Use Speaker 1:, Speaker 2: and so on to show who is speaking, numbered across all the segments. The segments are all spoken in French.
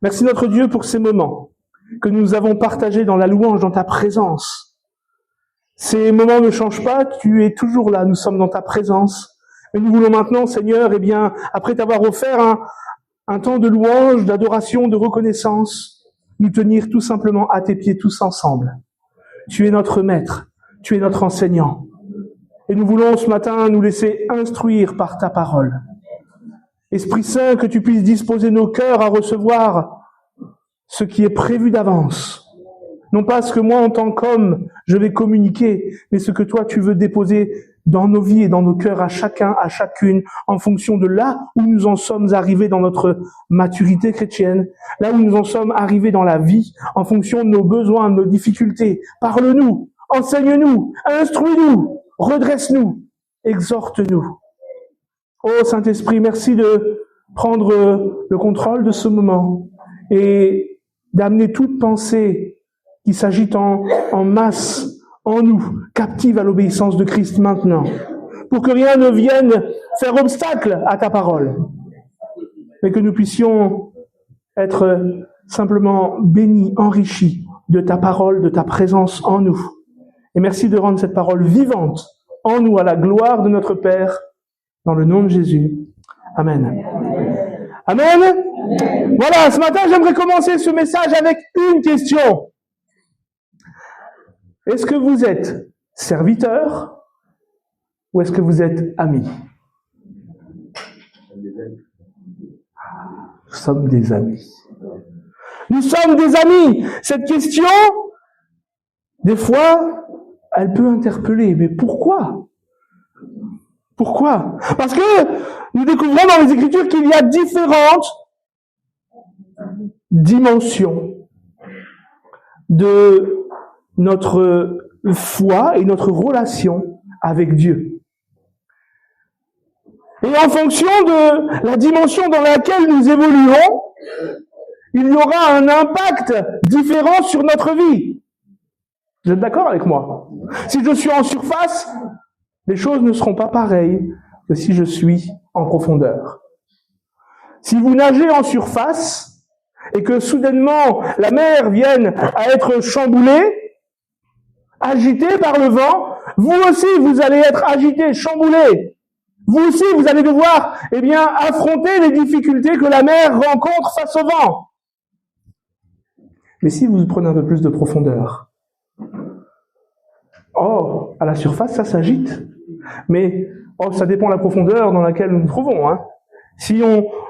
Speaker 1: Merci notre Dieu pour ces moments que nous avons partagés dans la louange, dans ta présence. Ces moments ne changent pas, tu es toujours là, nous sommes dans ta présence. Et nous voulons maintenant, Seigneur, après t'avoir offert un temps de louange, d'adoration, de reconnaissance, nous tenir tout simplement à tes pieds tous ensemble. Tu es notre maître, tu es notre enseignant. Et nous voulons ce matin nous laisser instruire par ta parole. Esprit Saint, que tu puisses disposer nos cœurs à recevoir ce qui est prévu d'avance. Non pas ce que moi, en tant qu'homme, je vais communiquer, mais ce que toi, tu veux déposer dans nos vies et dans nos cœurs à chacun, à chacune, en fonction de là où nous en sommes arrivés dans notre maturité chrétienne, là où nous en sommes arrivés dans la vie, en fonction de nos besoins, de nos difficultés. Parle-nous, enseigne-nous, instruis-nous, redresse-nous, exhorte-nous. Oh Saint-Esprit, merci de prendre le contrôle de ce moment et d'amener toute pensée qui s'agite en masse en nous, captive à l'obéissance de Christ maintenant, pour que rien ne vienne faire obstacle à ta parole, mais que nous puissions être simplement bénis, enrichis de ta parole, de ta présence en nous. Et merci de rendre cette parole vivante en nous à la gloire de notre Père, dans le nom de Jésus. Amen. Amen. Voilà, ce matin, j'aimerais commencer ce message avec une question. Est-ce que vous êtes serviteur ou est-ce que vous êtes ami? Nous sommes des amis. Nous sommes des amis. Cette question, des fois, elle peut interpeller. Mais pourquoi? Pourquoi? Parce que nous découvrons dans les Écritures qu'il y a différentes dimensions de notre foi et notre relation avec Dieu. Et en fonction de la dimension dans laquelle nous évoluons, il y aura un impact différent sur notre vie. Vous êtes d'accord avec moi? Si je suis en surface, les choses ne seront pas pareilles que si je suis en profondeur. Si vous nagez en surface et que soudainement la mer vienne à être chamboulée, agité par le vent, vous aussi vous allez être agité, chamboulé. Vous aussi vous allez devoir, affronter les difficultés que la mer rencontre face au vent. Mais si vous prenez un peu plus de profondeur, à la surface ça s'agite. Mais ça dépend de la profondeur dans laquelle nous nous trouvons. Si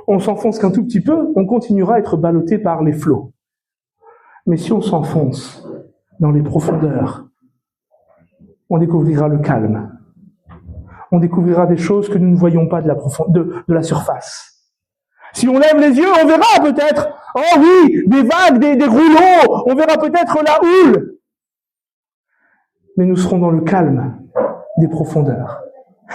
Speaker 1: on s'enfonce qu'un tout petit peu, on continuera à être ballotté par les flots. Mais si on s'enfonce dans les profondeurs, on découvrira le calme. On découvrira des choses que nous ne voyons pas de la surface. Si on lève les yeux, on verra peut-être, des vagues, des rouleaux, on verra peut-être la houle. Mais nous serons dans le calme des profondeurs.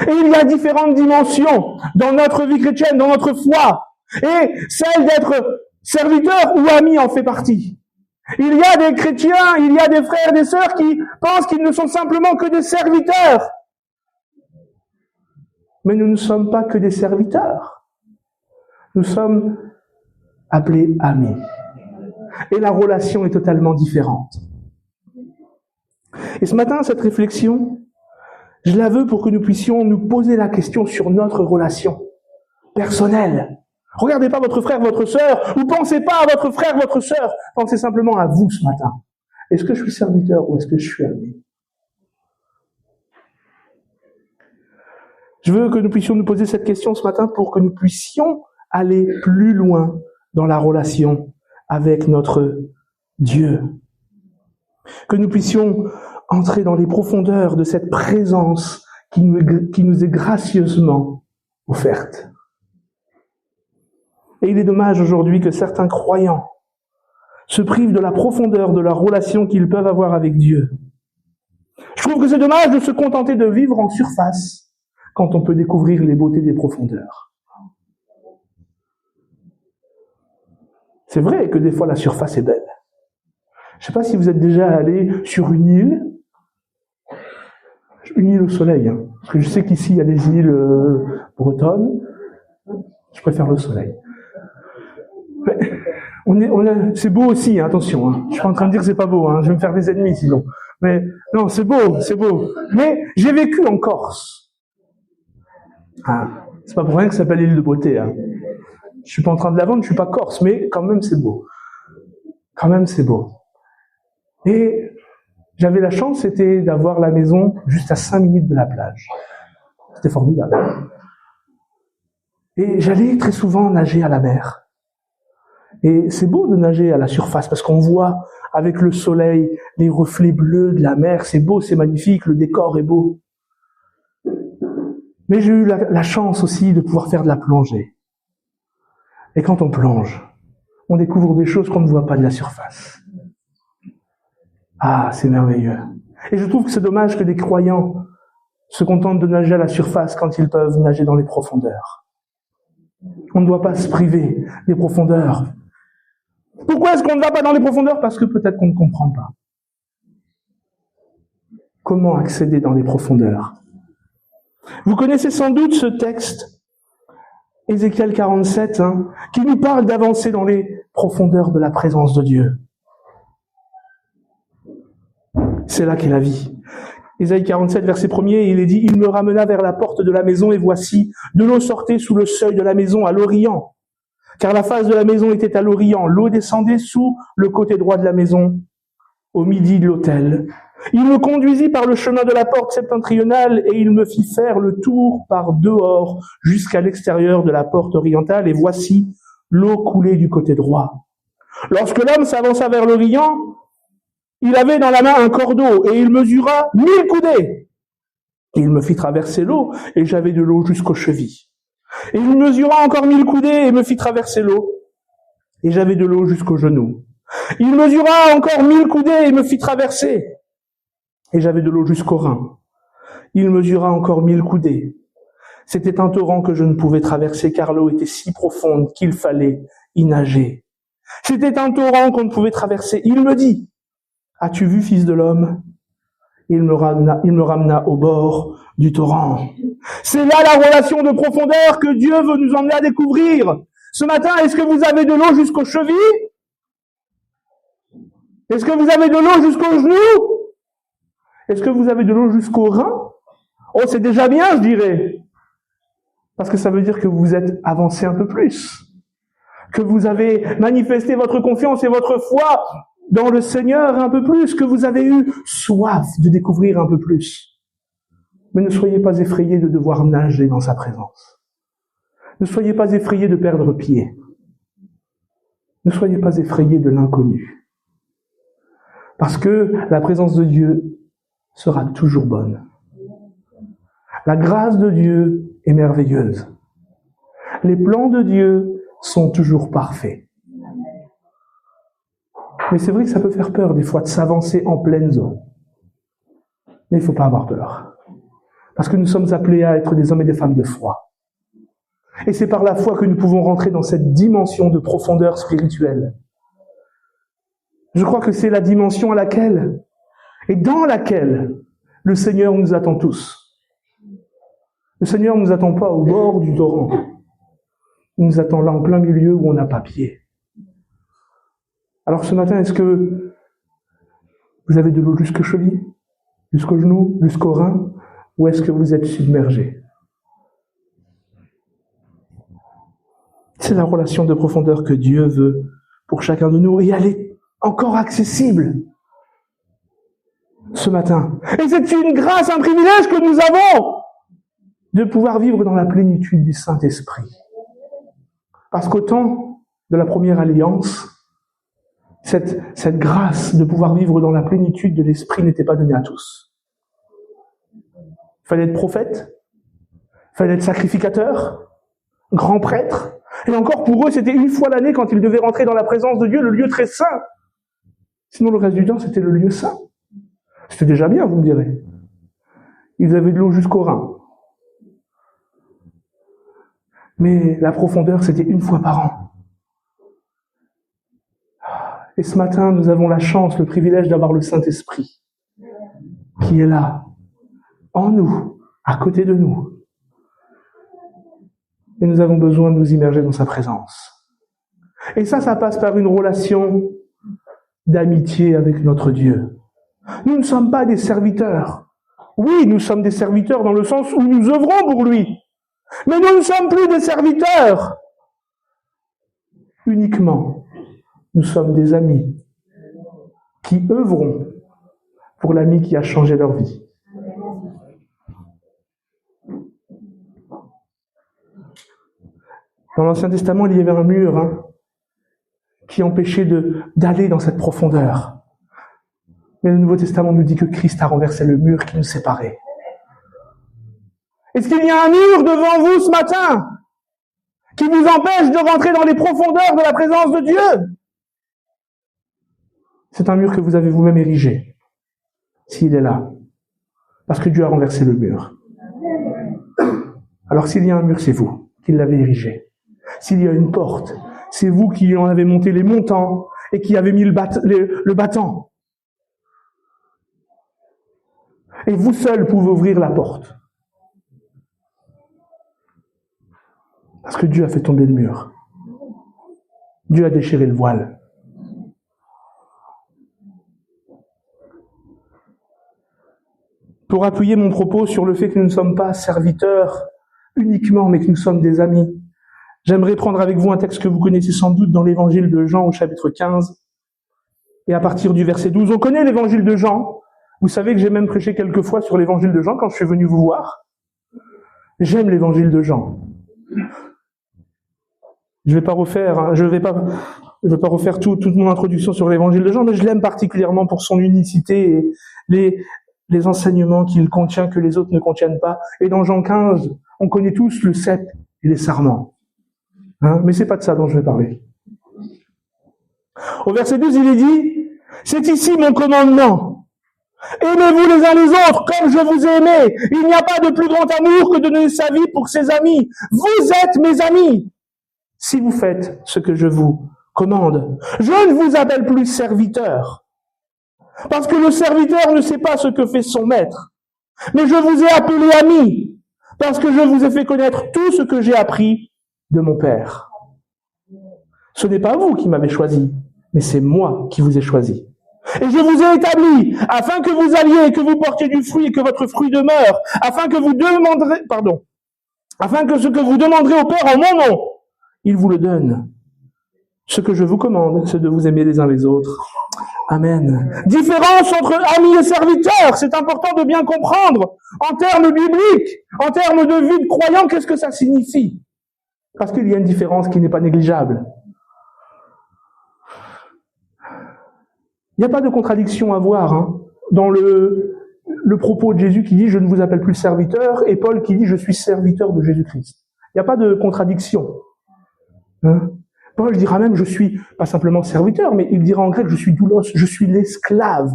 Speaker 1: Et il y a différentes dimensions dans notre vie chrétienne, dans notre foi. Et celle d'être serviteur ou ami en fait partie. Il y a des chrétiens, il y a des frères et des sœurs qui pensent qu'ils ne sont simplement que des serviteurs. Mais nous ne sommes pas que des serviteurs. Nous sommes appelés amis. Et la relation est totalement différente. Et ce matin, cette réflexion, je la veux pour que nous puissions nous poser la question sur notre relation personnelle. Regardez pas votre frère, votre sœur, ou pensez pas à votre frère, votre sœur. Pensez simplement à vous ce matin. Est-ce que je suis serviteur ou est-ce que je suis ami? Je veux que nous puissions nous poser cette question ce matin pour que nous puissions aller plus loin dans la relation avec notre Dieu. Que nous puissions entrer dans les profondeurs de cette présence qui nous est gracieusement offerte. Et il est dommage aujourd'hui que certains croyants se privent de la profondeur de la relation qu'ils peuvent avoir avec Dieu. Je trouve que c'est dommage de se contenter de vivre en surface quand on peut découvrir les beautés des profondeurs. C'est vrai que des fois la surface est belle. Je ne sais pas si vous êtes déjà allé sur une île au soleil, parce que je sais qu'ici il y a des îles bretonnes, je préfère le soleil. C'est beau aussi, hein, attention. Hein. Je suis pas en train de dire que c'est pas beau. Hein. Je vais me faire des ennemis sinon. Mais non, c'est beau, c'est beau. Mais j'ai vécu en Corse. Ah, c'est pas pour rien que ça s'appelle l'île de beauté. Hein. Je suis pas en train de la vendre, je suis pas corse, mais quand même c'est beau. Quand même c'est beau. Et j'avais la chance, c'était d'avoir la maison juste à 5 minutes de la plage. C'était formidable. Et j'allais très souvent nager à la mer. Et c'est beau de nager à la surface parce qu'on voit avec le soleil les reflets bleus de la mer. C'est beau, c'est magnifique, le décor est beau. Mais j'ai eu la chance aussi de pouvoir faire de la plongée. Et quand on plonge, on découvre des choses qu'on ne voit pas de la surface. Ah, c'est merveilleux. Et je trouve que c'est dommage que des croyants se contentent de nager à la surface quand ils peuvent nager dans les profondeurs. On ne doit pas se priver des profondeurs. Pourquoi est-ce qu'on ne va pas dans les profondeurs? Parce que peut-être qu'on ne comprend pas. Comment accéder dans les profondeurs? Vous connaissez sans doute ce texte, Ézéchiel 47, qui nous parle d'avancer dans les profondeurs de la présence de Dieu. C'est là qu'est la vie. Ésaïe 47, verset 1er, il est dit « Il me ramena vers la porte de la maison, et voici, de l'eau sortait sous le seuil de la maison à l'orient. Car la face de la maison était à l'orient. L'eau descendait sous le côté droit de la maison, au midi de l'autel. Il me conduisit par le chemin de la porte septentrionale, et il me fit faire le tour par dehors jusqu'à l'extérieur de la porte orientale, et voici, l'eau coulait du côté droit. Lorsque l'homme s'avança vers l'orient, il avait dans la main un cordeau, et il mesura 1000 coudées. Et il me fit traverser l'eau, et j'avais de l'eau jusqu'aux chevilles. Et il mesura encore 1000 coudées, et me fit traverser l'eau, et j'avais de l'eau jusqu'aux genoux. Il mesura encore 1000 coudées, et me fit traverser, et j'avais de l'eau jusqu'aux reins. Il mesura encore 1000 coudées. C'était un torrent que je ne pouvais traverser, car l'eau était si profonde qu'il fallait y nager. C'était un torrent qu'on ne pouvait traverser. Il me dit, « As-tu vu, fils de l'homme ?» Il me ramena au bord du torrent. C'est là la relation de profondeur que Dieu veut nous emmener à découvrir. Ce matin, est-ce que vous avez de l'eau jusqu'aux chevilles? Est-ce que vous avez de l'eau jusqu'aux genoux? Est-ce que vous avez de l'eau jusqu'aux reins? Oh, c'est déjà bien, je dirais. Parce que ça veut dire que vous êtes avancé un peu plus. Que vous avez manifesté votre confiance et votre foi dans le Seigneur un peu plus, que vous avez eu soif de découvrir un peu plus. Mais ne soyez pas effrayés de devoir nager dans sa présence. Ne soyez pas effrayés de perdre pied. Ne soyez pas effrayés de l'inconnu. Parce que la présence de Dieu sera toujours bonne. La grâce de Dieu est merveilleuse. Les plans de Dieu sont toujours parfaits. Mais c'est vrai que ça peut faire peur des fois de s'avancer en pleine zone. Mais il ne faut pas avoir peur. Parce que nous sommes appelés à être des hommes et des femmes de foi. Et c'est par la foi que nous pouvons rentrer dans cette dimension de profondeur spirituelle. Je crois que c'est la dimension à laquelle, et dans laquelle, le Seigneur nous attend tous. Le Seigneur ne nous attend pas au bord du torrent. Il nous attend là en plein milieu où on n'a pas pied. Alors ce matin, est-ce que vous avez de l'eau jusqu'aux chevilles, jusqu'aux genoux, jusqu'aux reins, ou est-ce que vous êtes submergé? C'est la relation de profondeur que Dieu veut pour chacun de nous, et elle est encore accessible ce matin. Et c'est une grâce, un privilège que nous avons de pouvoir vivre dans la plénitude du Saint-Esprit. Parce qu'au temps de la première alliance, cette grâce de pouvoir vivre dans la plénitude de l'Esprit n'était pas donnée à tous. Il fallait être prophète, il fallait être sacrificateur, grand prêtre, et encore pour eux, c'était une fois l'année quand ils devaient rentrer dans la présence de Dieu, le lieu très saint. Sinon, le reste du temps, c'était le lieu saint. C'était déjà bien, vous me direz. Ils avaient de l'eau jusqu'aux reins. Mais la profondeur, c'était une fois par an. Et ce matin, nous avons la chance, le privilège d'avoir le Saint-Esprit qui est là, en nous, à côté de nous. Et nous avons besoin de nous immerger dans sa présence. Et ça passe par une relation d'amitié avec notre Dieu. Nous ne sommes pas des serviteurs. Oui, nous sommes des serviteurs dans le sens où nous œuvrons pour lui. Mais nous ne sommes plus des serviteurs uniquement. Nous sommes des amis qui œuvront pour l'ami qui a changé leur vie. Dans l'Ancien Testament, il y avait un mur qui empêchait d'aller dans cette profondeur. Mais le Nouveau Testament nous dit que Christ a renversé le mur qui nous séparait. Est-ce qu'il y a un mur devant vous ce matin qui vous empêche de rentrer dans les profondeurs de la présence de Dieu? C'est un mur que vous avez vous-même érigé, s'il est là, parce que Dieu a renversé le mur. Alors s'il y a un mur, c'est vous qui l'avez érigé. S'il y a une porte, c'est vous qui en avez monté les montants et qui avez mis le battant. Et vous seul pouvez ouvrir la porte. Parce que Dieu a fait tomber le mur. Dieu a déchiré le voile. Pour appuyer mon propos sur le fait que nous ne sommes pas serviteurs uniquement, mais que nous sommes des amis, j'aimerais prendre avec vous un texte que vous connaissez sans doute dans l'évangile de Jean au chapitre 15, et à partir du verset 12. On connaît l'évangile de Jean. Vous savez que j'ai même prêché quelques fois sur l'évangile de Jean quand je suis venu vous voir. J'aime l'évangile de Jean. Je vais pas refaire toute mon introduction sur l'évangile de Jean, mais je l'aime particulièrement pour son unicité et les enseignements qu'il contient que les autres ne contiennent pas. Et dans Jean 15, on connaît tous le cep et les sarments. Mais c'est pas de ça dont je vais parler. Au verset 12, il est dit, c'est ici mon commandement. Aimez-vous les uns les autres comme je vous ai aimés. Il n'y a pas de plus grand amour que de donner sa vie pour ses amis. Vous êtes mes amis si vous faites ce que je vous commande. Je ne vous appelle plus serviteur, parce que le serviteur ne sait pas ce que fait son maître. Mais je vous ai appelé ami, parce que je vous ai fait connaître tout ce que j'ai appris de mon Père. Ce n'est pas vous qui m'avez choisi, mais c'est moi qui vous ai choisi. Et je vous ai établi, afin que vous alliez, que vous portiez du fruit et que votre fruit demeure, afin que ce que vous demanderez au Père en mon nom, il vous le donne. Ce que je vous commande, c'est de vous aimer les uns les autres. Amen. Différence entre amis et serviteurs, c'est important de bien comprendre. En termes bibliques, en termes de vie de croyant, qu'est-ce que ça signifie? Parce qu'il y a une différence qui n'est pas négligeable. Il n'y a pas de contradiction à voir dans le propos de Jésus qui dit « Je ne vous appelle plus serviteur » et Paul qui dit « Je suis serviteur de Jésus-Christ ». Il n'y a pas de contradiction. Paul dira même « Je suis pas simplement serviteur », mais il dira en grec « Je suis doulos », je suis l'esclave.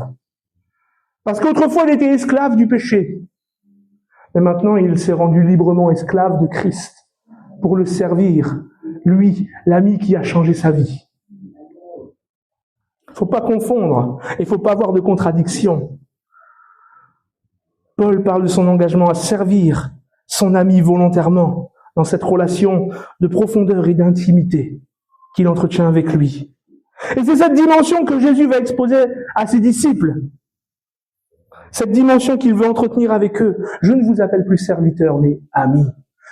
Speaker 1: Parce qu'autrefois, il était esclave du péché. Mais maintenant, il s'est rendu librement esclave de Christ pour le servir, lui, l'ami qui a changé sa vie. Il ne faut pas confondre, il ne faut pas avoir de contradiction. Paul parle de son engagement à servir son ami volontairement dans cette relation de profondeur et d'intimité qu'il entretient avec lui. Et c'est cette dimension que Jésus va exposer à ses disciples. Cette dimension qu'il veut entretenir avec eux. Je ne vous appelle plus serviteurs, mais amis.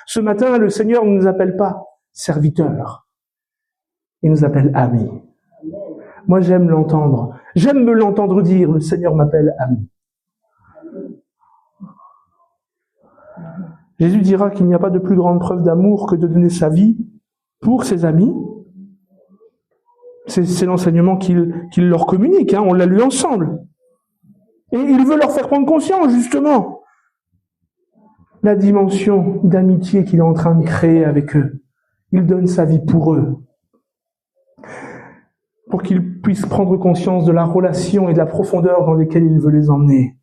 Speaker 1: Ce matin, le Seigneur ne nous appelle pas serviteurs. Il nous appelle amis. Moi, j'aime l'entendre. J'aime me l'entendre dire, le Seigneur m'appelle ami. Jésus dira qu'il n'y a pas de plus grande preuve d'amour que de donner sa vie pour ses amis. C'est l'enseignement qu'il leur communique, on l'a lu ensemble. Et il veut leur faire prendre conscience, justement, la dimension d'amitié qu'il est en train de créer avec eux. Il donne sa vie pour eux. Pour qu'ils puissent prendre conscience de la relation et de la profondeur dans lesquelles il veut les emmener.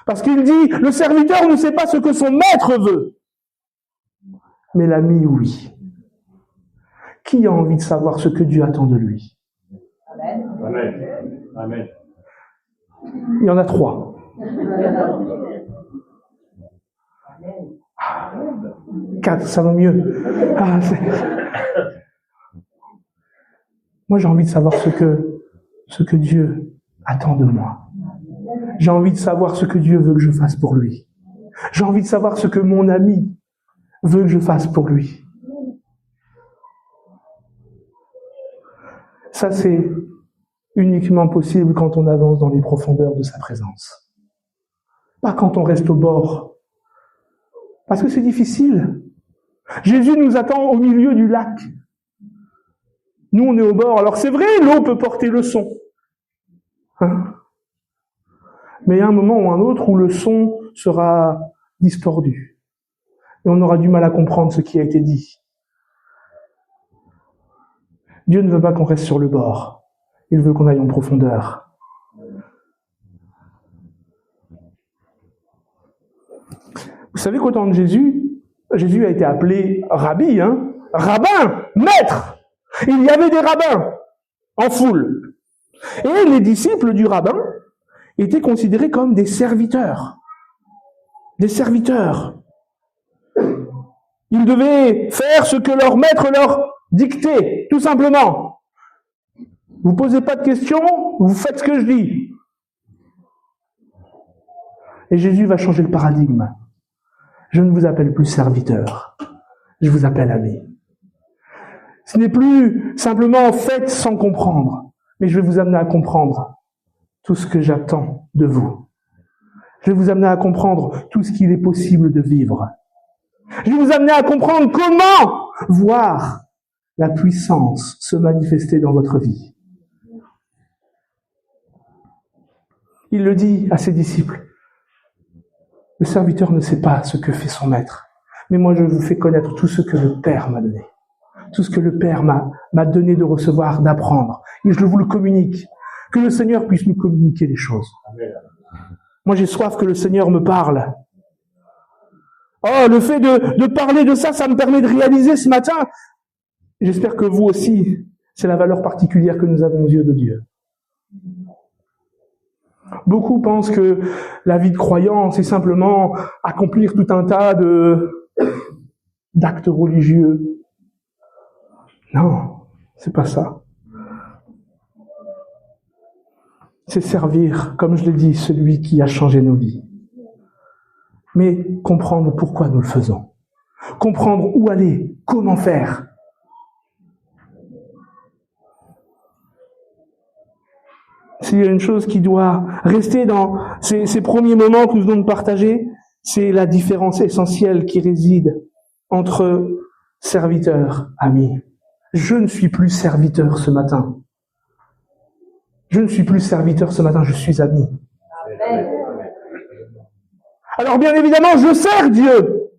Speaker 1: Parce qu'il dit, le serviteur ne sait pas ce que son maître veut. Mais l'ami, oui. Qui a envie de savoir ce que Dieu attend de lui?
Speaker 2: Amen. Amen. Amen.
Speaker 1: Il y en a 3. 4, ça va mieux. Moi, j'ai envie de savoir ce que Dieu attend de moi. J'ai envie de savoir ce que Dieu veut que je fasse pour lui. J'ai envie de savoir ce que mon ami veut que je fasse pour lui. Ça, c'est uniquement possible quand on avance dans les profondeurs de sa présence. Pas quand on reste au bord. Parce que c'est difficile. Jésus nous attend au milieu du lac. Nous, on est au bord. Alors c'est vrai, l'eau peut porter le son. Hein? Mais il y a un moment ou un autre où le son sera distordu. Et on aura du mal à comprendre ce qui a été dit. Dieu ne veut pas qu'on reste sur le bord. Il veut qu'on aille en profondeur. Vous savez qu'au temps de Jésus a été appelé rabbi, rabbin, maître. Il y avait des rabbins en foule. Et les disciples du rabbin étaient considérés comme des serviteurs. Des serviteurs. Ils devaient faire ce que leur maître leur dictait, tout simplement. Vous posez pas de questions, vous faites ce que je dis. Et Jésus va changer le paradigme. Je ne vous appelle plus serviteur, je vous appelle ami. Ce n'est plus simplement fait sans comprendre, mais je vais vous amener à comprendre tout ce que j'attends de vous. Je vais vous amener à comprendre tout ce qu'il est possible de vivre. Je vais vous amener à comprendre comment voir la puissance se manifester dans votre vie. Il le dit à ses disciples. Le serviteur ne sait pas ce que fait son maître, mais moi je vous fais connaître tout ce que le Père m'a donné. Tout ce que le Père m'a donné de recevoir, d'apprendre. Et je vous le communique. Que le Seigneur puisse nous communiquer les choses. Moi j'ai soif que le Seigneur me parle. Oh, le fait de parler de ça, ça me permet de réaliser ce matin. J'espère que vous aussi, c'est la valeur particulière que nous avons aux yeux de Dieu. Beaucoup pensent que la vie de croyant, c'est simplement accomplir tout un tas d'actes religieux. Non, c'est pas ça. C'est servir, comme je l'ai dit, celui qui a changé nos vies. Mais comprendre pourquoi nous le faisons. Comprendre où aller, comment faire. S'il y a une chose qui doit rester dans ces premiers moments que nous venons de partager, c'est la différence essentielle qui réside entre serviteur, ami. Je ne suis plus serviteur ce matin. Je ne suis plus serviteur ce matin, je suis ami. Amen. Alors bien évidemment, je sers Dieu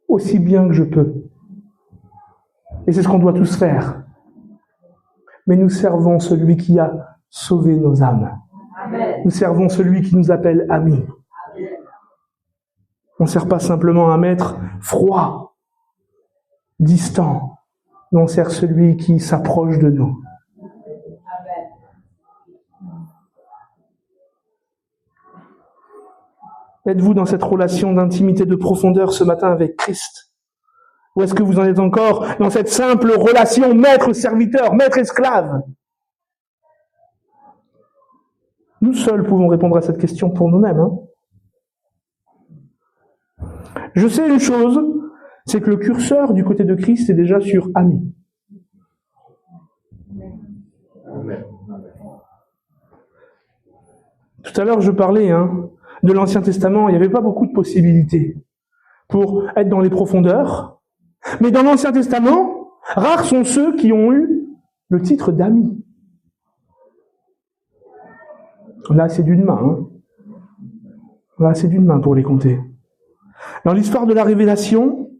Speaker 1: aussi bien que je peux. Et c'est ce qu'on doit tous faire. Mais nous servons celui qui a sauvé nos âmes. Amen. Nous servons celui qui nous appelle amis. Amen. On ne sert pas simplement un maître froid, distant. Mais on sert celui qui s'approche de nous. Amen. Êtes-vous dans cette relation d'intimité, de profondeur ce matin avec Christ ? Ou est-ce que vous en êtes encore dans cette simple relation maître-serviteur, maître-esclave ? Nous seuls pouvons répondre à cette question pour nous-mêmes. Je sais une chose, c'est que le curseur du côté de Christ est déjà sur ami. Tout à l'heure, je parlais de l'Ancien Testament. Il n'y avait pas beaucoup de possibilités pour être dans les profondeurs. Mais dans l'Ancien Testament, rares sont ceux qui ont eu le titre d'ami. Là, c'est d'une main. Là, c'est d'une main pour les compter. Dans l'histoire de la Révélation,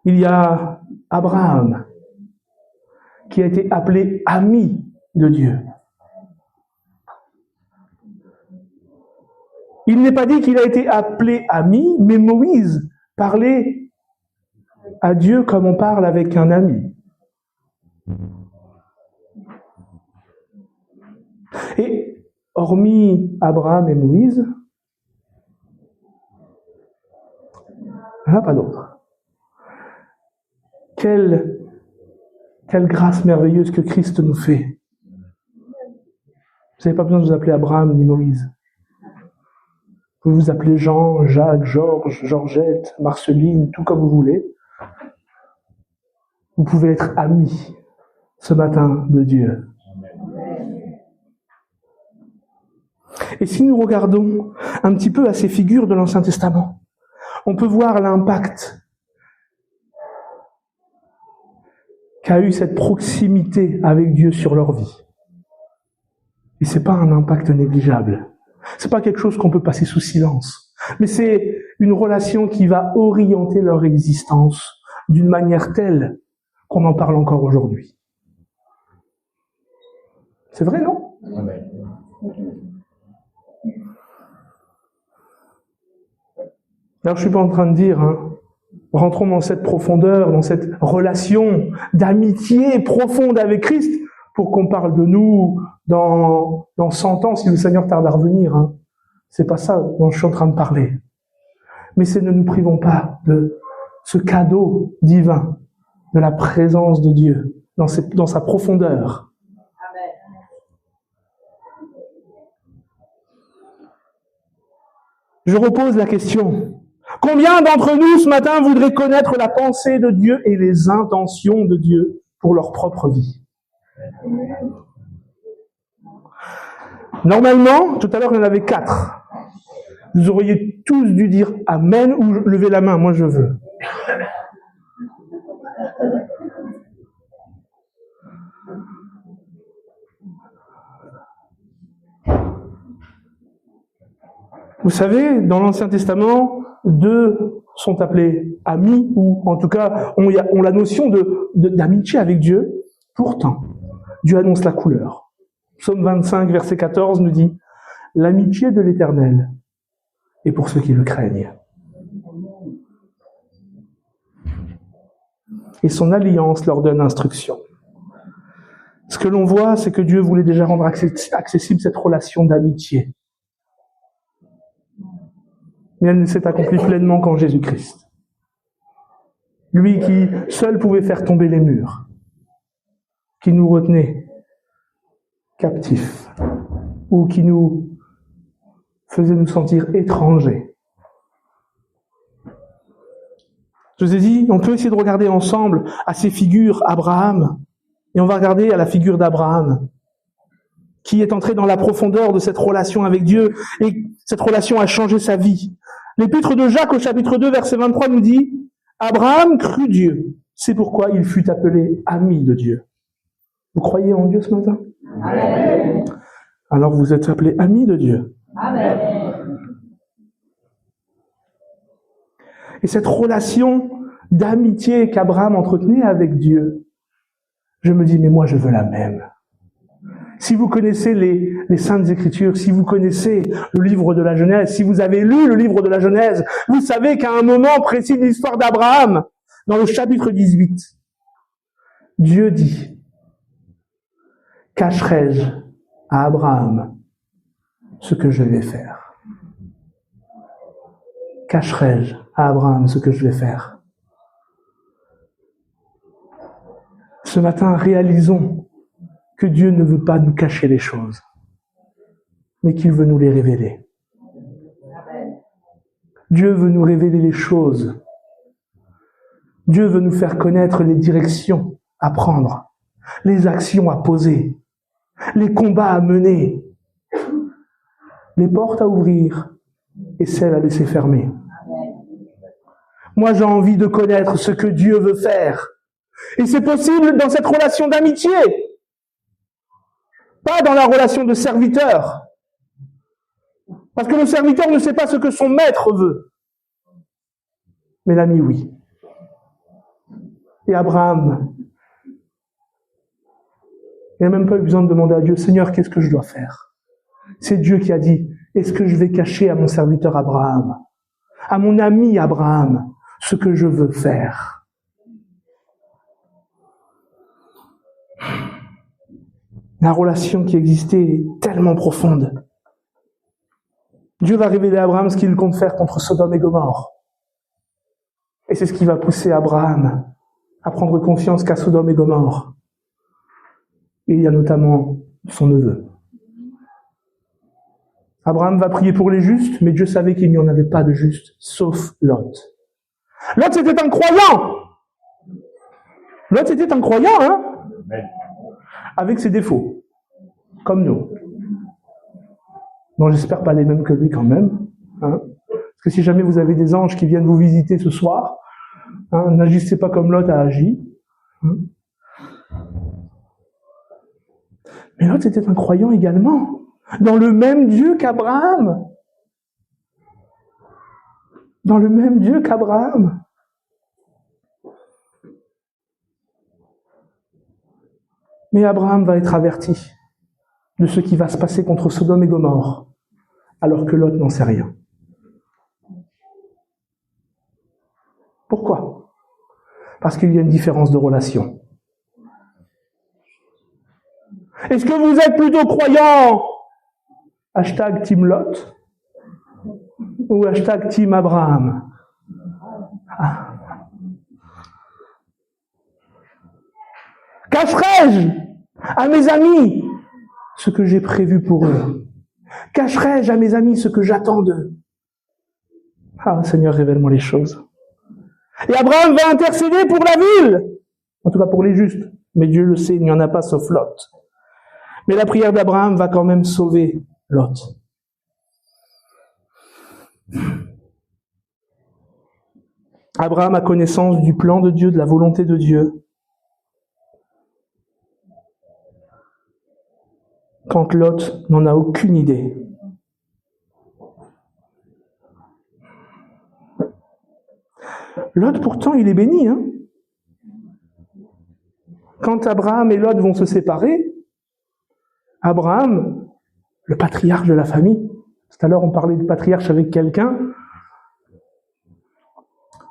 Speaker 1: il y a Abraham qui a été appelé ami de Dieu. Il n'est pas dit qu'il a été appelé ami, mais Moïse parlait à Dieu comme on parle avec un ami. Et hormis Abraham et Moïse, il n'y en a pas d'autre. Quelle Quelle grâce merveilleuse que Christ nous fait. Vous n'avez pas besoin de vous appeler Abraham ni Moïse. Vous pouvez vous appeler Jean, Jacques, Georges, Georgette, Marceline, tout comme vous voulez. Vous pouvez être amis ce matin de Dieu. Et si nous regardons un petit peu à ces figures de l'Ancien Testament, on peut voir l'impact qu'a eu cette proximité avec Dieu sur leur vie. Et c'est pas un impact négligeable. C'est pas quelque chose qu'on peut passer sous silence. Mais c'est une relation qui va orienter leur existence d'une manière telle qu'on en parle encore aujourd'hui. C'est vrai, non? Alors, je suis pas en train de dire, rentrons dans cette profondeur, dans cette relation d'amitié profonde avec Christ, pour qu'on parle de nous dans 100 ans, si le Seigneur tarde à revenir. C'est pas ça dont je suis en train de parler. Mais c'est ne nous privons pas de ce cadeau divin, de la présence de Dieu, dans sa profondeur. Je repose la question. Combien d'entre nous ce matin voudraient connaître la pensée de Dieu et les intentions de Dieu pour leur propre vie? Normalement, tout à l'heure il y en avait 4. Vous auriez tous dû dire Amen ou lever la main, moi je veux. Vous savez, dans l'Ancien Testament, 2 sont appelés amis, ou en tout cas ont la notion d'amitié avec Dieu. Pourtant, Dieu annonce la couleur. Psaume 25, verset 14 nous dit « L'amitié de l'Éternel est pour ceux qui le craignent. Et son alliance leur donne instruction. » Ce que l'on voit, c'est que Dieu voulait déjà rendre accessible cette relation d'amitié. Mais elle ne s'est accomplie pleinement qu'en Jésus-Christ. Lui qui seul pouvait faire tomber les murs, qui nous retenait captifs, ou qui nous faisait nous sentir étrangers. Je vous ai dit, on peut essayer de regarder ensemble à ces figures Abraham, et on va regarder à la figure d'Abraham, qui est entré dans la profondeur de cette relation avec Dieu, et cette relation a changé sa vie. L'épître de Jacques au chapitre 2, verset 23 nous dit « Abraham crut Dieu, c'est pourquoi il fut appelé ami de Dieu. » Vous croyez en Dieu ce matin? Amen. Alors vous êtes appelés amis de Dieu. Amen. Et cette relation d'amitié qu'Abraham entretenait avec Dieu, je me dis, mais moi je veux la même. Si vous connaissez les Saintes Écritures, si vous connaissez le livre de la Genèse, si vous avez lu le livre de la Genèse, vous savez qu'à un moment précis de l'histoire d'Abraham, dans le chapitre 18, Dieu dit « Cacherai-je à Abraham ce que je vais faire ?» Cacherai-je à Abraham ce que je vais faire? Ce matin, réalisons que Dieu ne veut pas nous cacher les choses, mais qu'il veut nous les révéler. Dieu veut nous révéler les choses. Dieu veut nous faire connaître les directions à prendre, les actions à poser, les combats à mener, les portes à ouvrir et celles à laisser fermer. Moi, j'ai envie de connaître ce que Dieu veut faire. Et c'est possible dans cette relation d'amitié. Pas dans la relation de serviteur. Parce que le serviteur ne sait pas ce que son maître veut. Mais l'ami, oui. Et Abraham, il n'a même pas eu besoin de demander à Dieu, Seigneur, qu'est-ce que je dois faire? C'est Dieu qui a dit, est-ce que je vais cacher à mon serviteur Abraham, à mon ami Abraham, ce que je veux faire? La relation qui existait est tellement profonde. Dieu va révéler à Abraham ce qu'il compte faire contre Sodome et Gomorrhe. Et c'est ce qui va pousser Abraham à prendre conscience qu'à Sodome et Gomorrhe, Et il y a notamment son neveu. Abraham va prier pour les justes, mais Dieu savait qu'il n'y en avait pas de justes, sauf Lot. Lot, c'était un croyant. Lot, c'était un croyant, hein, avec ses défauts, comme nous. Bon, j'espère pas les mêmes que lui quand même. Hein. Parce que si jamais vous avez des anges qui viennent vous visiter ce soir, hein, n'agissez pas comme Lot a agi. Hein. Mais Lot était un croyant également, dans le même Dieu qu'Abraham. Dans le même Dieu qu'Abraham. Mais Abraham va être averti de ce qui va se passer contre Sodome et Gomorrhe, alors que Lot n'en sait rien. Pourquoi ? Parce qu'il y a une différence de relation. Est-ce que vous êtes plutôt croyant hashtag Team Lot ou hashtag Team Abraham? Cacherai-je à mes amis ce que j'ai prévu pour eux? Cacherai-je à mes amis ce que j'attends d'eux? Ah, Seigneur, révèle-moi les choses. Et Abraham va intercéder pour la ville, en tout cas pour les justes. Mais Dieu le sait, il n'y en a pas sauf Lot. Mais la prière d'Abraham va quand même sauver Lot. Abraham a connaissance du plan de Dieu, de la volonté de Dieu. Quand Lot n'en a aucune idée. Lot, pourtant, il est béni. Hein. Quand Abraham et Lot vont se séparer, Abraham, le patriarche de la famille, tout à l'heure on parlait de patriarche avec quelqu'un,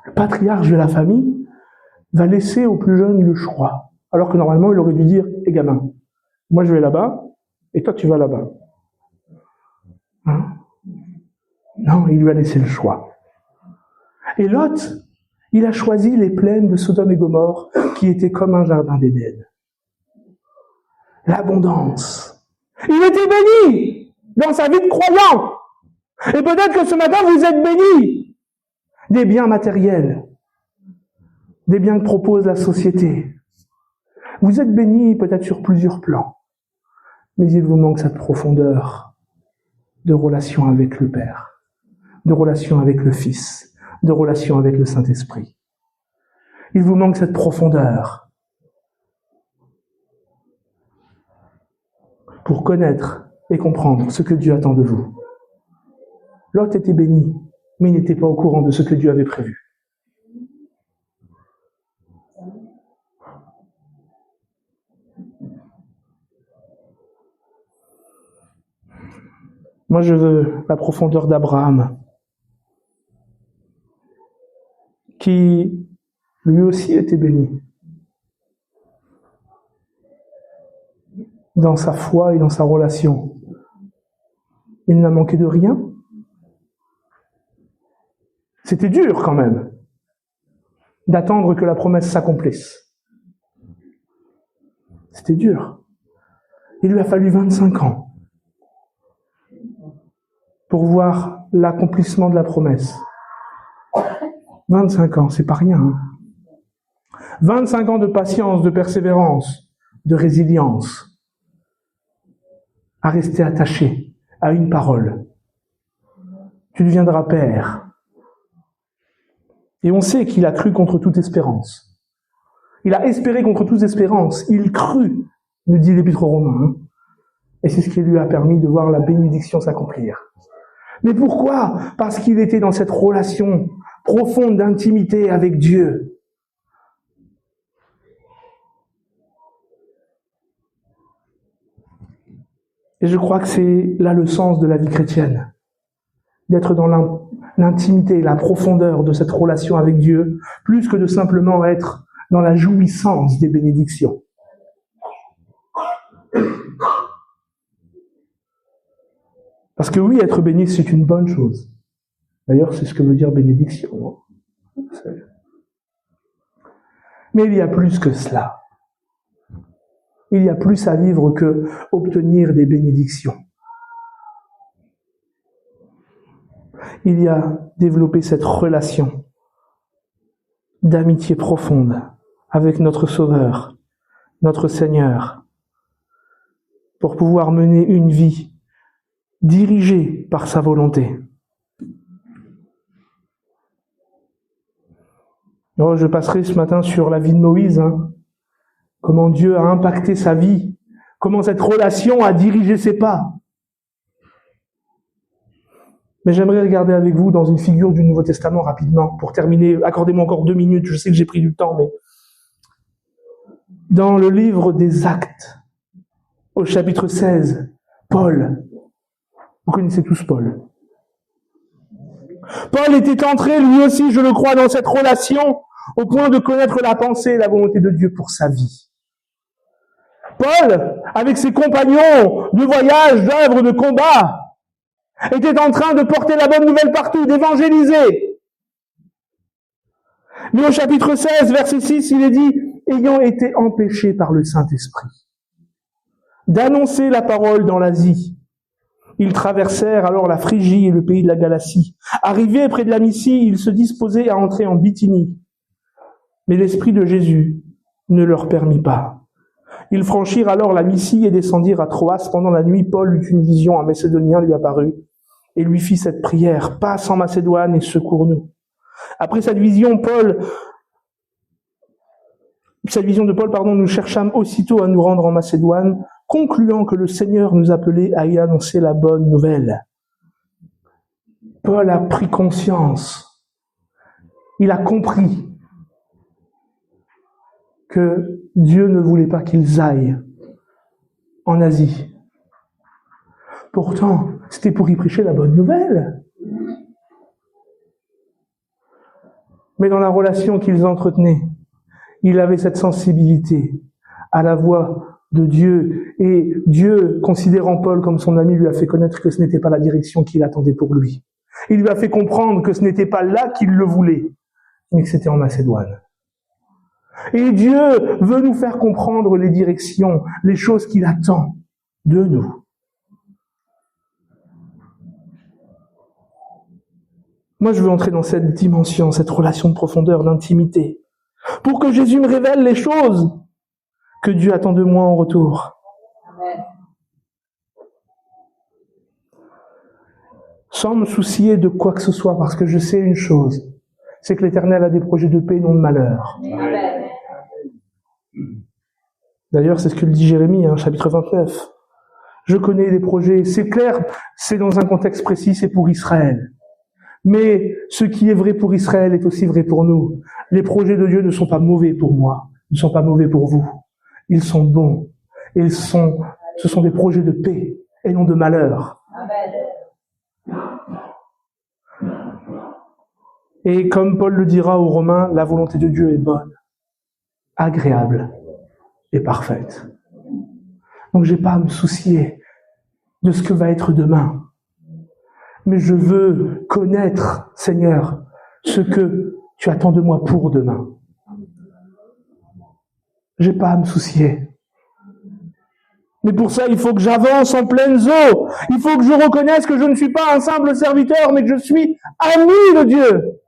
Speaker 1: le patriarche de la famille va laisser aux plus jeunes le choix. Alors que normalement, il aurait dû dire, hé gamin, moi je vais là-bas, et toi tu vas là-bas. Hein? Non, il lui a laissé le choix. Et Lot, il a choisi les plaines de Sodome et Gomorrhe, qui étaient comme un jardin d'Éden. L'abondance. Il était béni dans sa vie de croyant. Et peut-être que ce matin, vous êtes béni des biens matériels, des biens que propose la société. Vous êtes béni peut-être sur plusieurs plans, mais il vous manque cette profondeur de relation avec le Père, de relation avec le Fils, de relation avec le Saint-Esprit. Il vous manque cette profondeur pour connaître et comprendre ce que Dieu attend de vous. Lot était béni, mais il n'était pas au courant de ce que Dieu avait prévu. Moi, je veux la profondeur d'Abraham, qui lui aussi était béni dans sa foi et dans sa relation. Il n'a manqué de rien. C'était dur quand même d'attendre que la promesse s'accomplisse. C'était dur. Il lui a fallu 25 ans pour voir l'accomplissement de la promesse. 25 ans, c'est pas rien. Hein. 25 ans de patience, de persévérance, de résilience, à rester attaché à une parole. Tu deviendras père. Et on sait qu'il a cru contre toute espérance. Il a espéré contre toute espérance. Il crut, nous dit l'Épître aux Romains. Hein. Et c'est ce qui lui a permis de voir la bénédiction s'accomplir. Mais pourquoi ? Parce qu'il était dans cette relation profonde d'intimité avec Dieu. Et je crois que c'est là le sens de la vie chrétienne. D'être dans l'intimité, la profondeur de cette relation avec Dieu, plus que de simplement être dans la jouissance des bénédictions. Parce que oui, être béni, c'est une bonne chose. D'ailleurs, c'est ce que veut dire bénédiction. Mais il y a plus que cela. Il y a plus à vivre que obtenir des bénédictions. Il y a développé cette relation d'amitié profonde avec notre Sauveur, notre Seigneur, pour pouvoir mener une vie dirigée par sa volonté. Alors, je passerai ce matin sur la vie de Moïse, comment Dieu a impacté sa vie, comment cette relation a dirigé ses pas. Mais j'aimerais regarder avec vous dans une figure du Nouveau Testament rapidement, pour terminer. Accordez-moi encore 2 minutes, je sais que j'ai pris du temps, mais dans le livre des Actes, au chapitre 16, Paul, vous connaissez tous Paul. Paul était entré, lui aussi, je le crois, dans cette relation, au point de connaître la pensée et la volonté de Dieu pour sa vie. Paul, avec ses compagnons de voyage, d'œuvre, de combat, était en train de porter la bonne nouvelle partout, d'évangéliser. Mais au chapitre 16, verset 6, il est dit, ayant été empêché par le Saint-Esprit d'annoncer la parole dans l'Asie, ils traversèrent alors la Phrygie et le pays de la Galatie. Arrivés près de la Mysie, ils se disposaient à entrer en Bithynie. Mais l'Esprit de Jésus ne leur permit pas. Ils franchirent alors la Mysie et descendirent à Troas. Pendant la nuit, Paul eut une vision, un Macédonien lui apparut et lui fit cette prière, « Passe en Macédoine et secours-nous. » Après cette vision de Paul, nous cherchâmes aussitôt à nous rendre en Macédoine, concluant que le Seigneur nous appelait à y annoncer la bonne nouvelle. Paul a pris conscience, il a compris que Dieu ne voulait pas qu'ils aillent en Asie. Pourtant, c'était pour y prêcher la bonne nouvelle. Mais dans la relation qu'ils entretenaient, il avait cette sensibilité à la voix de Dieu. Et Dieu, considérant Paul comme son ami, lui a fait connaître que ce n'était pas la direction qu'il attendait pour lui. Il lui a fait comprendre que ce n'était pas là qu'il le voulait, mais que c'était en Macédoine. Et Dieu veut nous faire comprendre les directions, les choses qu'il attend de nous. Moi, je veux entrer dans cette dimension, cette relation de profondeur, d'intimité, pour que Jésus me révèle les choses que Dieu attend de moi en retour. Amen. Sans me soucier de quoi que ce soit, parce que je sais une chose, c'est que l'Éternel a des projets de paix, non de malheur. Amen. D'ailleurs, c'est ce que dit Jérémie, chapitre 29. Je connais les projets, c'est clair, c'est dans un contexte précis, c'est pour Israël. Mais ce qui est vrai pour Israël est aussi vrai pour nous. Les projets de Dieu ne sont pas mauvais pour moi, ne sont pas mauvais pour vous. Ils sont bons. Et ce sont des projets de paix et non de malheur. Amen. Et comme Paul le dira aux Romains, la volonté de Dieu est bonne, agréable et parfaite. Donc j'ai pas à me soucier de ce que va être demain. Mais je veux connaître, Seigneur, ce que tu attends de moi pour demain. J'ai pas à me soucier. Mais pour ça, il faut que j'avance en pleines eaux. Il faut que je reconnaisse que je ne suis pas un simple serviteur, mais que je suis ami de Dieu.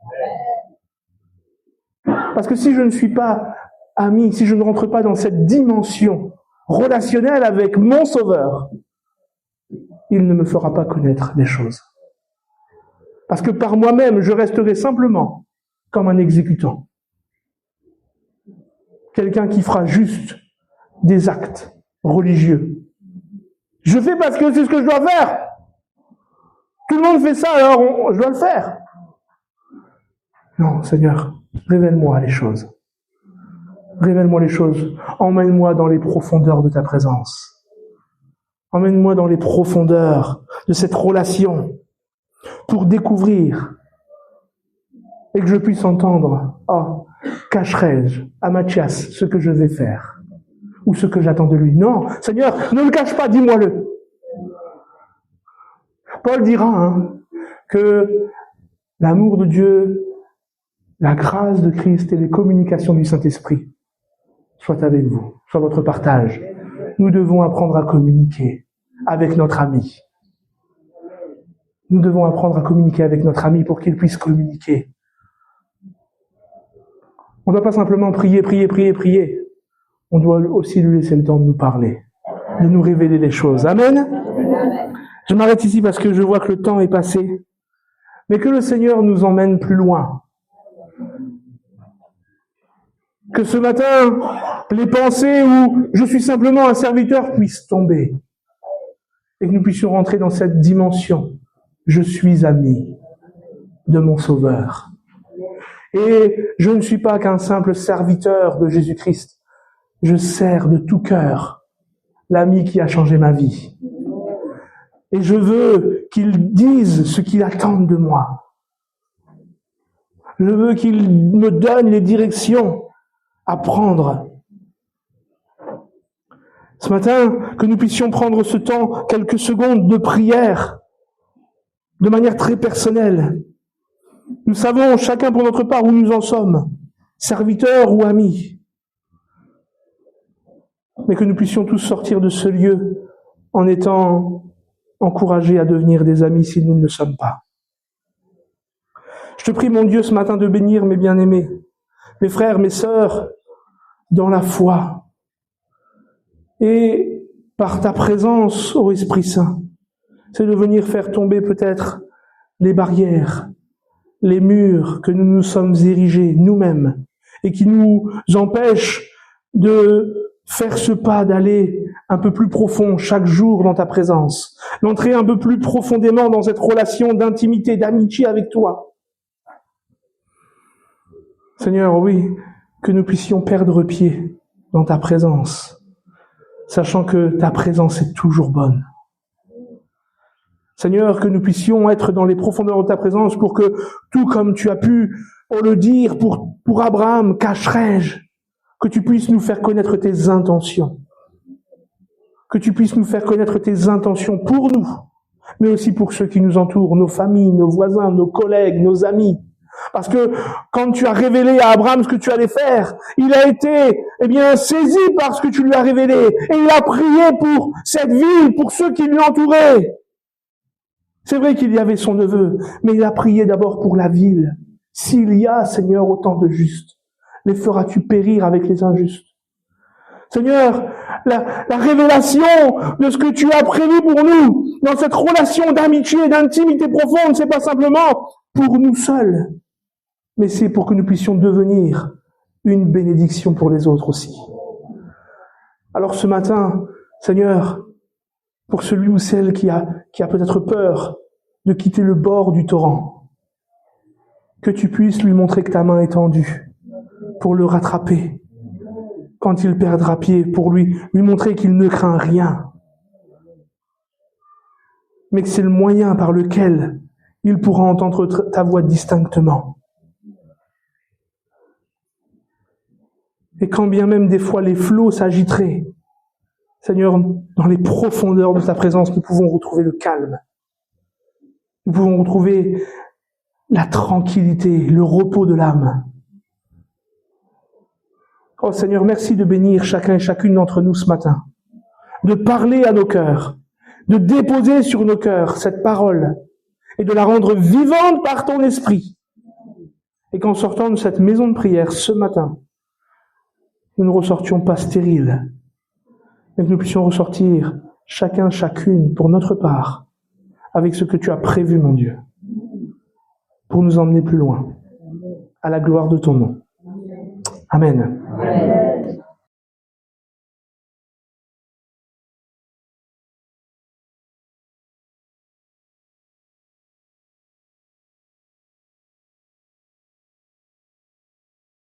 Speaker 1: Parce que si je ne suis pas ami, si je ne rentre pas dans cette dimension relationnelle avec mon Sauveur, il ne me fera pas connaître des choses. Parce que par moi-même, je resterai simplement comme un exécutant. Quelqu'un qui fera juste des actes religieux. Je fais parce que c'est ce que je dois faire. Tout le monde fait ça, alors je dois le faire. Non, Seigneur, révèle-moi les choses. Révèle-moi les choses. Emmène-moi dans les profondeurs de ta présence. Emmène-moi dans les profondeurs de cette relation pour découvrir et que je puisse entendre, cacherai-je à Mathias ce que je vais faire ou ce que j'attends de lui? Non, Seigneur, ne le cache pas, dis-moi-le. Paul dira que l'amour de Dieu, la grâce de Christ et les communications du Saint-Esprit soient avec vous, soient votre partage nous devons apprendre à communiquer avec notre ami. Nous devons apprendre à communiquer avec notre ami pour qu'il puisse communiquer. On ne doit pas simplement prier. On doit aussi lui laisser le temps de nous parler, de nous révéler les choses. Amen. Je m'arrête ici parce que je vois que le temps est passé. Mais que le Seigneur nous emmène plus loin. Que ce matin, les pensées où je suis simplement un serviteur puissent tomber. Et que nous puissions rentrer dans cette dimension. Je suis ami de mon Sauveur. Et je ne suis pas qu'un simple serviteur de Jésus-Christ. Je sers de tout cœur l'ami qui a changé ma vie. Et je veux qu'il dise ce qu'il attend de moi. Je veux qu'il me donne les directions à prendre. Ce matin, que nous puissions prendre ce temps, quelques secondes de prière, de manière très personnelle. Nous savons chacun pour notre part où nous en sommes, serviteurs ou amis. Mais que nous puissions tous sortir de ce lieu en étant encouragés à devenir des amis si nous ne le sommes pas. Je te prie, mon Dieu, ce matin de bénir mes bien-aimés, mes frères, mes sœurs, dans la foi. Et par ta présence, ô Esprit Saint, c'est de venir faire tomber peut-être les barrières, les murs que nous nous sommes érigés nous-mêmes et qui nous empêchent de faire ce pas d'aller un peu plus profond chaque jour dans ta présence, d'entrer un peu plus profondément dans cette relation d'intimité, d'amitié avec toi. Seigneur, oui, que nous puissions perdre pied dans ta présence, sachant que ta présence est toujours bonne. Seigneur, que nous puissions être dans les profondeurs de ta présence pour que, tout comme tu as pu le dire pour Abraham, cacherai-je, que tu puisses nous faire connaître tes intentions. Que tu puisses nous faire connaître tes intentions pour nous, mais aussi pour ceux qui nous entourent, nos familles, nos voisins, nos collègues, nos amis. Parce que quand tu as révélé à Abraham ce que tu allais faire, il a été, saisi par ce que tu lui as révélé. Et il a prié pour cette ville, pour ceux qui lui entouraient. C'est vrai qu'il y avait son neveu, mais il a prié d'abord pour la ville. S'il y a, Seigneur, autant de justes, les feras-tu périr avec les injustes? Seigneur, la révélation de ce que tu as prévu pour nous, dans cette relation d'amitié et d'intimité profonde, c'est pas simplement pour nous seuls, mais c'est pour que nous puissions devenir une bénédiction pour les autres aussi. Alors ce matin, Seigneur, pour celui ou celle qui a peut-être peur de quitter le bord du torrent, que tu puisses lui montrer que ta main est tendue pour le rattraper quand il perdra pied, pour lui montrer qu'il ne craint rien, mais que c'est le moyen par lequel il pourra entendre ta voix distinctement. Et quand bien même des fois les flots s'agiteraient, Seigneur, dans les profondeurs de ta présence, nous pouvons retrouver le calme. Nous pouvons retrouver la tranquillité, le repos de l'âme. Oh Seigneur, merci de bénir chacun et chacune d'entre nous ce matin, de parler à nos cœurs, de déposer sur nos cœurs cette parole et de la rendre vivante par ton esprit. Et qu'en sortant de cette maison de prière ce matin, nous ne ressortions pas stériles, mais que nous puissions ressortir chacun, chacune pour notre part avec ce que tu as prévu, mon Dieu, pour nous emmener plus loin, à la gloire de ton nom. Amen.
Speaker 2: Amen.